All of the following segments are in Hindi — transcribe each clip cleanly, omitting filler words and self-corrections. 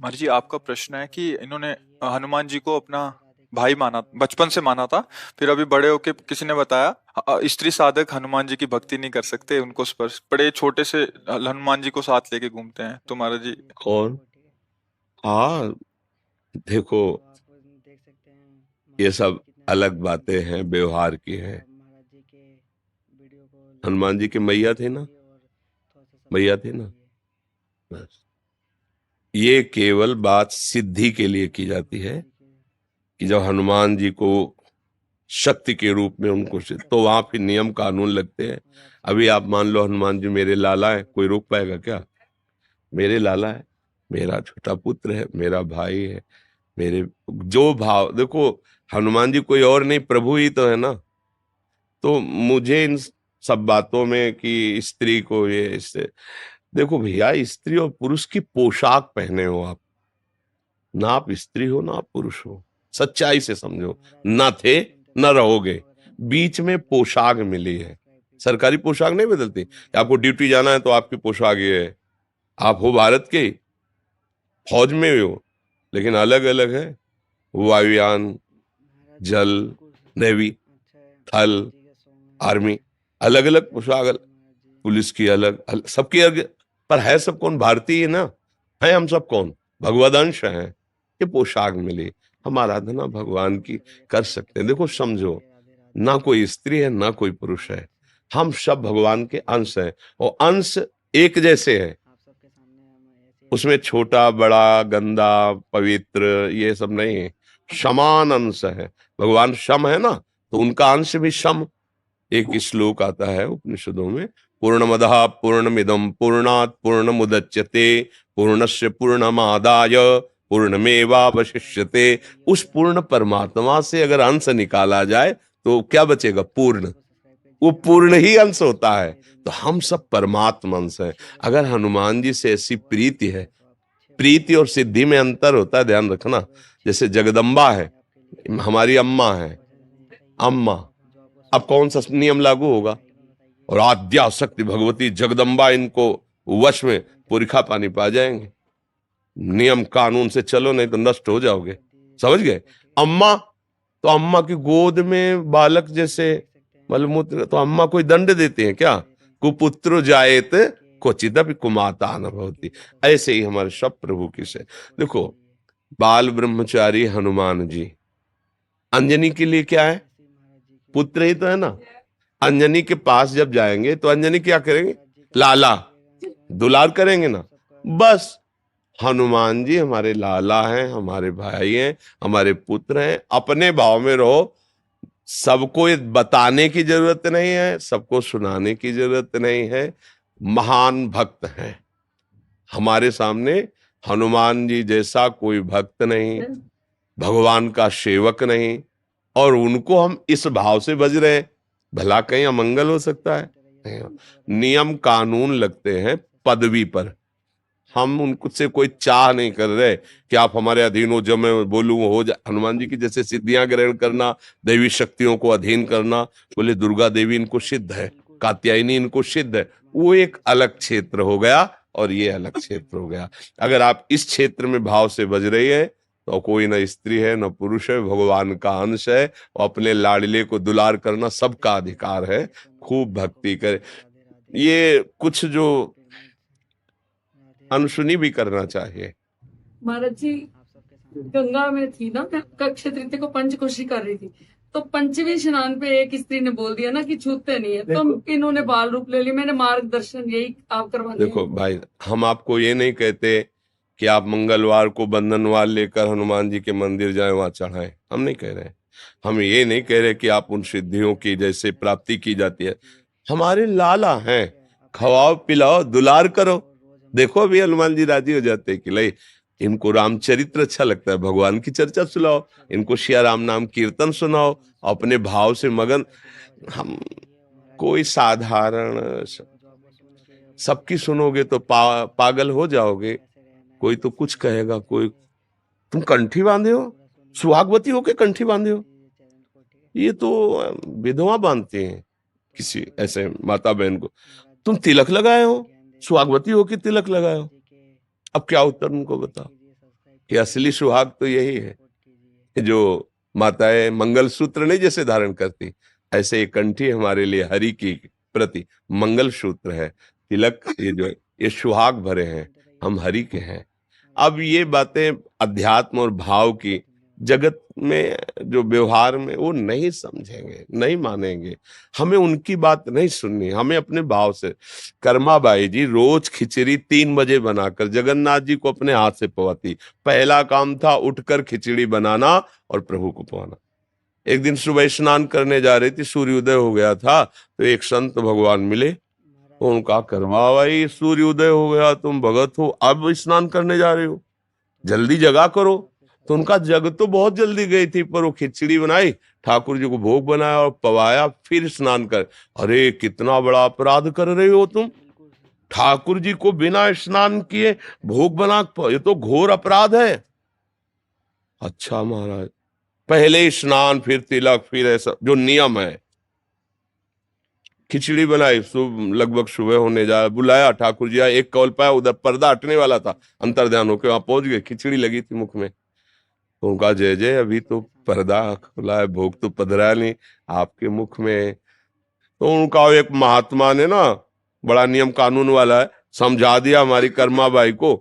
महाराज जी, आपका प्रश्न है कि इन्होंने हनुमान जी को अपना भाई माना, बचपन से माना था। फिर अभी बड़े होके किसी ने बताया स्त्री साधक हनुमान जी की भक्ति नहीं कर सकते, उनको स्पर्श, बड़े छोटे से हनुमान जी को साथ लेके घूमते हैं। तो महाराज जी, कौन? हाँ, देखो, ये सब अलग बातें हैं, व्यवहार की हैं। हनुमान जी के मैया थे ना, मैया थे ना, बस। ये केवल बात सिद्धि के लिए की जाती है कि जब हनुमान जी को शक्ति के रूप में उनको तो वहां फिर नियम कानून लगते हैं। अभी आप मान लो हनुमान जी मेरे लाला है, कोई रोक पाएगा क्या? मेरे लाला है, मेरा छोटा पुत्र है, मेरा भाई है, मेरे जो भाव देखो, हनुमान जी कोई और नहीं, प्रभु ही तो है ना। तो मुझे इन सब बातों में कि स्त्री को ये इससे, देखो भैया, स्त्री और पुरुष की पोशाक पहने हो आप, ना आप स्त्री हो ना आप पुरुष हो, सच्चाई से समझो। ना थे न रहोगे, बीच में पोशाक मिली है। सरकारी पोशाक नहीं बदलती, आपको ड्यूटी जाना है तो आपकी पोशाक ये है, आप हो भारत के, फौज में हो, लेकिन अलग अलग है। वायुयान, जल, नेवी, थल, आर्मी, अलग अलग पोशाक, पुलिस की अलग, सबकी अलग। पर है सब कौन? भारतीय ना है, हम सब कौन? भगवदंश हैं। ये पोशाक मिली, हम आराधना भगवान की कर सकते हैं। देखो समझो, ना कोई स्त्री है ना कोई पुरुष है, हम सब भगवान के अंश हैं, और अंश एक जैसे हैं। उसमें छोटा बड़ा गंदा पवित्र ये सब नहीं है, समान अंश है। भगवान सम है ना, तो उनका अंश भी सम। एक श्लोक आता है उपनिषदों में, पूर्णमदः पूर्णमिदं पूर्णात् पूर्णमुदच्यते पूर्णस्य पूर्णमादाय पूर्णमेवावशिष्यते। उस पूर्ण परमात्मा से अगर अंश निकाला जाए तो क्या बचेगा? पूर्ण। वो पूर्ण ही अंश होता है। तो हम सब परमात्मा अंश हैं। अगर हनुमान जी से ऐसी प्रीति है, प्रीति और सिद्धि में अंतर होता है, ध्यान रखना। जैसे जगदम्बा है, हमारी अम्मा है, अम्मा, अब कौन सा नियम लागू होगा? और आद्या शक्ति भगवती जगदम्बा, इनको वश में पुरखा पानी पा जाएंगे। नियम कानून से चलो, नहीं तो नष्ट हो जाओगे। समझ गए? अम्मा, तो अम्मा की गोद में बालक जैसे मलमूत्र, तो अम्मा कोई दंड देते हैं क्या? कुपुत्र जायत क्वचिदपि कुमाता न भवति। ऐसे ही हमारे सब प्रभु की से देखो, बाल ब्रह्मचारी हनुमान जी, अंजनी के लिए क्या है? पुत्र ही तो है ना। अंजनी के पास जब जाएंगे तो अंजनी क्या करेंगे? लाला, दुलार करेंगे ना। बस हनुमान जी हमारे लाला हैं, हमारे भाई हैं, हमारे पुत्र हैं। अपने भाव में रहो, सबको बताने की जरूरत नहीं है, सबको सुनाने की जरूरत नहीं है। महान भक्त हैं हमारे सामने, हनुमान जी जैसा कोई भक्त नहीं, भगवान का सेवक नहीं। और उनको हम इस भाव से भज रहे हैं, भला कहीं अमंगल हो सकता है? नियम कानून लगते हैं पदवी पर, हम उनको से कोई चाह नहीं कर रहे कि आप हमारे अधीन हो, जब मैं बोलूं वो हो जाए। हनुमान जी की जैसे सिद्धियां ग्रहण करना, दैवी शक्तियों को अधीन करना, बोले दुर्गा देवी इनको सिद्ध है, कात्यायनी इनको सिद्ध है, वो एक अलग क्षेत्र हो गया और ये अलग क्षेत्र हो गया। अगर आप इस क्षेत्र में भाव से बज रही है तो कोई न स्त्री है न पुरुष है, भगवान का अंश है, और अपने लाडले को दुलार करना सबका अधिकार है। खूब भक्ति करे। ये कुछ जो अनसुनी भी करना चाहिए। महाराज जी, गंगा में थी ना, मैं अक्षय तृतीया को पंचकोशी कर रही थी, तो पंचमी स्नान पे एक स्त्री ने बोल दिया ना कि छूते नहीं है, तो इन्होंने बाल रूप ले लिया। मैंने मार्गदर्शन यही आप करवा दिया। देखो भाई, हम आपको ये नहीं कहते कि आप मंगलवार को बंधनवार लेकर हनुमान जी के मंदिर जाएं, वहां चढ़ाएं, हम नहीं कह रहे। हम ये नहीं कह रहे कि आप उन सिद्धियों की जैसे प्राप्ति की जाती है। हमारे लाला हैं, खवाओ पिलाओ दुलार करो। देखो अभी हनुमान जी राजी हो जाते हैं कि ले, इनको रामचरित्र अच्छा लगता है, भगवान की चर्चा सुनाओ, इनको सिया राम नाम कीर्तन सुनाओ, अपने भाव से मगन। हम कोई साधारण सबकी सुनोगे तो पागल हो जाओगे। कोई तो कुछ कहेगा, कोई तुम कंठी बांधे हो, सुहागवती होके कंठी बांधे हो, ये तो विधवा बांधती हैं किसी ऐसे माता बहन को। तुम तिलक लगाए हो, सुहागवती होके तिलक लगाए हो। अब क्या उत्तर उनको बताओ? ये असली सुहाग तो यही है, जो माताएं मंगलसूत्र नहीं जैसे धारण करती, ऐसे ये कंठी हमारे लिए हरि की प्रति मंगलसूत्र है, तिलक, ये जो ये सुहाग भरे हैं, हम हरि के हैं। अब ये बातें अध्यात्म और भाव की जगत में जो व्यवहार में वो नहीं समझेंगे, नहीं मानेंगे, हमें उनकी बात नहीं सुननी, हमें अपने भाव से। कर्माबाई जी रोज खिचड़ी 3 बजे बनाकर जगन्नाथ जी को अपने हाथ से पवाती। पहला काम था उठकर खिचड़ी बनाना और प्रभु को पवाना। एक दिन सुबह स्नान करने जा रही थी, सूर्योदय हो गया था, तो एक संत भगवान मिले, तो उनका कर्माबाई सूर्योदय हो गया, तुम भगत हो, अब स्नान करने जा रहे हो, जल्दी जगा करो। तो उनका जग तो बहुत जल्दी गई थी, पर वो खिचड़ी बनाई, ठाकुर जी को भोग बनाया और पवाया, फिर स्नान कर। अरे कितना बड़ा अपराध कर रहे हो तुम, ठाकुर जी को बिना स्नान किए भोग बना, ये तो घोर अपराध है। अच्छा महाराज, पहले स्नान फिर तिलक फिर ऐसा जो नियम है। खिचड़ी बनाई, लगभग सुबह होने जा, बुलाया ठाकुर जी, एक कौल पाया, उधर पर्दा हटने वाला था, अंतर्ध्यान होकर वहां पहुंच गए, खिचड़ी लगी थी मुख में। तो उनका जय जय, अभी तो पर्दा खुला है, भोग तो पधरा नहीं आपके मुख में। तो उनका एक महात्मा ने ना, बड़ा नियम कानून वाला है, समझा दिया हमारी कर्माबाई को।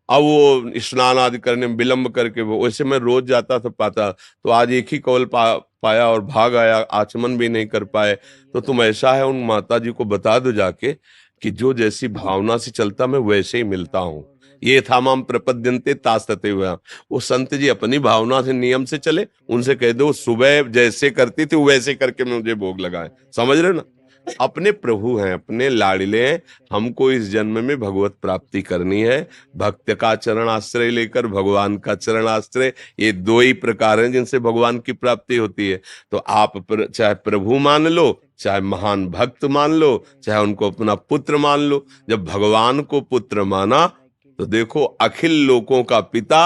अब वो स्नान आदि करने में विलंब करके, वो वैसे मैं रोज जाता था पाता, तो आज एक ही कौल पाया और भाग आया, आचमन भी नहीं कर पाए। तो तुम ऐसा है, उन माता जी को बता दो जाके कि जो जैसी भावना से चलता मैं वैसे ही मिलता हूँ। ये था माम प्रपद्यन्ते तास्तते हुआ। वो संत जी अपनी भावना से नियम से चले, उनसे कह दो सुबह जैसे करती थी वैसे करके मुझे भोग लगाए। समझ रहे ना, अपने प्रभु हैं, अपने लाडले हैं, हमको इस जन्म में भगवत प्राप्ति करनी है। भक्त का चरण आश्रय लेकर भगवान का चरण आश्रय, ये 2 ही प्रकार हैं जिनसे भगवान की प्राप्ति होती है। तो आप चाहे प्रभु मान लो, चाहे महान भक्त मान लो, चाहे उनको अपना पुत्र मान लो। जब भगवान को पुत्र माना तो देखो अखिल लोकों का पिता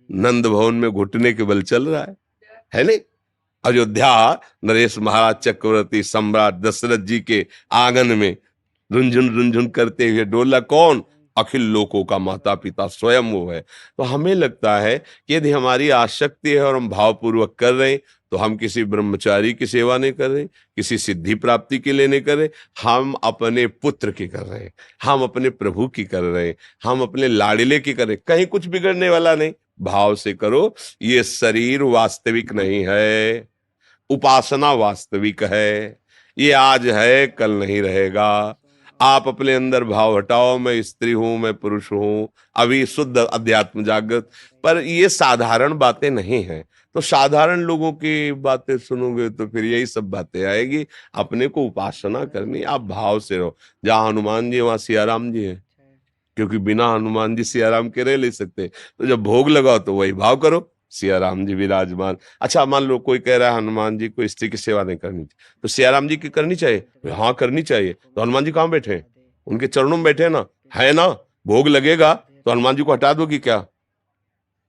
नंद भवन में घुटने के बल चल रहा है नहीं? अयोध्या नरेश महाराज चक्रवर्ती सम्राट दशरथ जी के आंगन में रुंझुन करते हुए डोला कौन? अखिल लोकों का माता पिता स्वयं वो है। तो हमें लगता है कि यदि हमारी आसक्ति है और हम भावपूर्वक कर रहे हैं, तो हम किसी ब्रह्मचारी की सेवा नहीं कर रहे, किसी सिद्धि प्राप्ति के लिए नहीं कर रहे, हम अपने पुत्र की कर रहे हैं, हम अपने प्रभु की कर रहे हैं, हम अपने लाडले की कर रहे हैं। कहीं कुछ बिगड़ने वाला नहीं, भाव से करो। ये शरीर वास्तविक नहीं है, उपासना वास्तविक है। ये आज है, कल नहीं रहेगा। आप अपने अंदर भाव हटाओ, मैं स्त्री हूं, मैं पुरुष हूं, अभी शुद्ध अध्यात्म जागृत। पर ये साधारण बातें नहीं हैं, तो साधारण लोगों की बातें सुनोगे तो फिर यही सब बातें आएगी। अपने को उपासना करनी, आप भाव से रहो। जहां हनुमान जी वहां सियाराम जी है, क्योंकि बिना हनुमान जी सियाराम के रह ले सकते। तो जब भोग लगाओ तो वही भाव करो, सियाराम जी विराजमान। अच्छा मान लो कोई कह रहा है हनुमान जी को स्त्री की सेवा नहीं करनी चाहिए, तो सियाराम जी की करनी चाहिए? हाँ करनी चाहिए। तो हनुमान जी कहाँ बैठे हैं? उनके चरणों में बैठे ना, है ना? भोग लगेगा तो हनुमान जी को हटा दोगे क्या?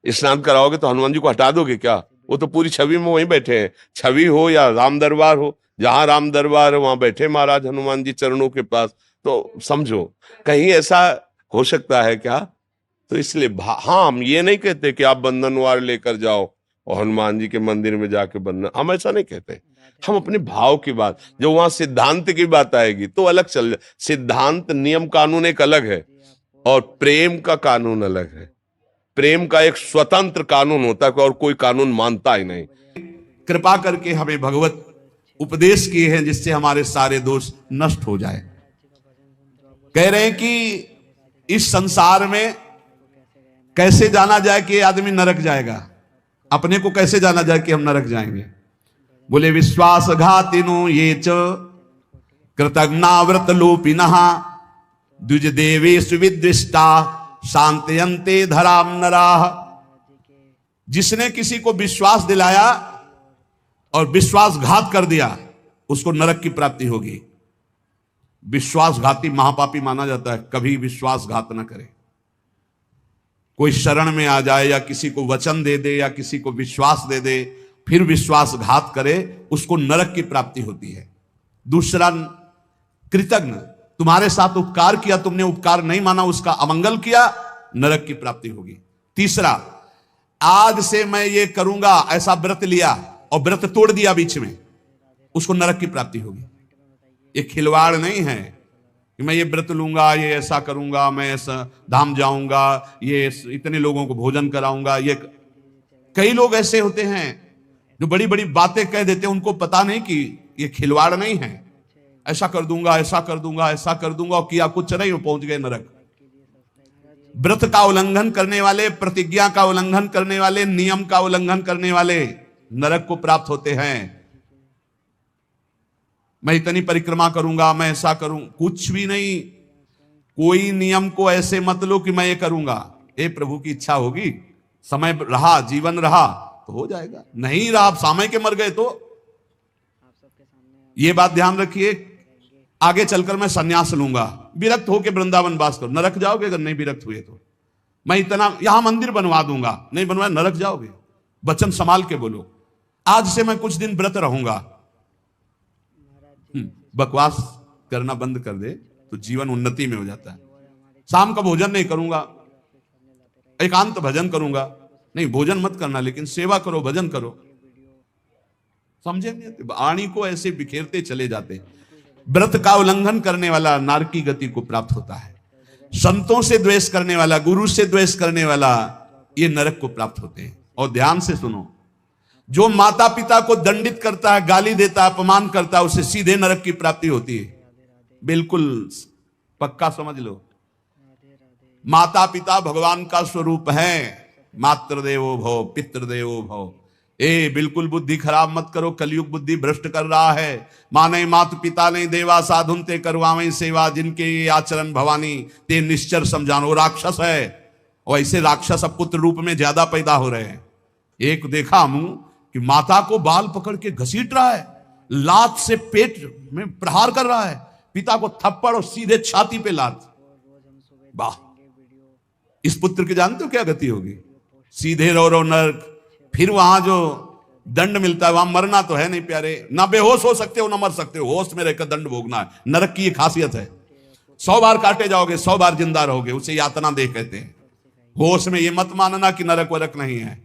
स्नान कराओगे तो हनुमान जी को हटा दोगे क्या? वो तो पूरी छवि में वहीं बैठे हैं। छवि हो या राम दरबार हो, जहां राम दरबार है वहां बैठे महाराज हनुमान जी चरणों के पास। तो समझो कहीं ऐसा हो सकता है क्या? तो इसलिए हाँ, हम ये नहीं कहते कि आप बंधनवार लेकर जाओ और हनुमान जी के मंदिर में जाके बंधन, हम ऐसा नहीं कहते। हम अपने भाव की बात, जो वहां सिद्धांत की बात आएगी तो अलग चल। सिद्धांत नियम कानून एक अलग है और प्रेम का कानून अलग है। प्रेम का एक स्वतंत्र कानून होता है और कोई कानून मानता ही नहीं। कृपा करके हमें भगवत उपदेश किए हैं जिससे हमारे सारे दोष नष्ट हो जाए। कह रहे हैं कि इस संसार में कैसे जाना जाए कि आदमी नरक जाएगा, अपने को कैसे जाना जाए कि हम नरक जाएंगे। बोले विश्वासघातिनो ये च कृतज्ञाव्रत लोपिनः द्विज देवेषु विद्विष्टा शांतयन्ते धराम नराः। जिसने किसी को विश्वास दिलाया और विश्वासघात कर दिया उसको नरक की प्राप्ति होगी। विश्वासघाती महापापी माना जाता है, कभी विश्वासघात न करे। कोई शरण में आ जाए या किसी को वचन दे दे या किसी को विश्वास दे दे फिर विश्वासघात करे, उसको नरक की प्राप्ति होती है। दूसरा, कृतज्ञ, तुम्हारे साथ उपकार किया, तुमने उपकार नहीं माना, उसका अमंगल किया, नरक की प्राप्ति होगी। तीसरा, आज से मैं ये करूंगा, ऐसा व्रत लिया और व्रत तोड़ दिया बीच में, उसको नरक की प्राप्ति होगी। ये खिलवाड़ नहीं है कि मैं ये व्रत लूंगा, ये ऐसा करूंगा, मैं ऐसा धाम जाऊंगा, ये इतने लोगों को भोजन कराऊंगा। ये कई लोग ऐसे होते हैं जो बड़ी बड़ी बातें कह देते हैं, उनको पता नहीं कि ये खिलवाड़ नहीं है। ऐसा कर दूंगा, ऐसा कर दूंगा, ऐसा कर दूंगा, और किया कुछ नहीं, पहुंच गए नरक। व्रत का उल्लंघन करने वाले, प्रतिज्ञा का उल्लंघन करने वाले, नियम का उल्लंघन करने वाले नरक को प्राप्त होते हैं। मैं इतनी परिक्रमा करूंगा, मैं ऐसा करूं, कुछ भी नहीं। कोई नियम को ऐसे मत लो कि मैं ये करूंगा। ए प्रभु की इच्छा होगी, समय रहा, जीवन रहा तो हो जाएगा, नहीं रहा, आप सामय के मर गए तो। ये बात ध्यान रखिए, आगे चलकर मैं सन्यास लूंगा, विरक्त होके वृंदावन वास करो, नरक जाओगे अगर नहीं विरक्त हुए तो। मैं इतना यहां मंदिर बनवा दूंगा, नहीं बनवाया नरक जाओगे। वचन संभाल के बोलो, आज से मैं कुछ दिन व्रत रहूंगा। बकवास करना बंद कर दे तो जीवन उन्नति में हो जाता है। शाम का भोजन नहीं करूंगा, एकांत भजन करूंगा, नहीं भोजन मत करना, लेकिन सेवा करो, भजन करो। समझे नहीं? वाणी को ऐसे बिखेरते चले जाते। व्रत का उल्लंघन करने वाला नारकी गति को प्राप्त होता है। संतों से द्वेष करने वाला, गुरु से द्वेष करने वाला, ये नरक को प्राप्त होते हैं। और ध्यान से सुनो, जो माता पिता को दंडित करता है, गाली देता है, अपमान करता है, उसे सीधे नरक की प्राप्ति होती है। बिल्कुल पक्का समझ लो। माता पिता भगवान का स्वरूप है। मातृदेवो भव पितृदेवो भव। बिल्कुल बुद्धि खराब मत करो, कलयुग बुद्धि भ्रष्ट कर रहा है। माने मात पिता नहीं देवा, साधुन ते करवावें सेवा, जिनके ये आचरण भवानी ते निश्चर समझानो। राक्षस है, और ऐसे राक्षस अब पुत्र रूप में ज्यादा पैदा हो रहे हैं। एक देखा हूं कि माता को बाल पकड़ के घसीट रहा है, लात से पेट में प्रहार कर रहा है, पिता को थप्पड़ और सीधे छाती पे लात। वाह, इस पुत्र के जानते हो क्या गति होगी? सीधे रो नरक। फिर वहां जो दंड मिलता है, वहां मरना तो है नहीं प्यारे, ना बेहोश हो सकते हो ना मर सकते हो, होश में रहकर दंड भोगना है। नरक की ये खासियत है। 100 बार काटे जाओगे, 100 बार जिंदा रहोगे, उसे यातना देह कहते हैं। होश में ये मत मानना कि नरक वरक नहीं है।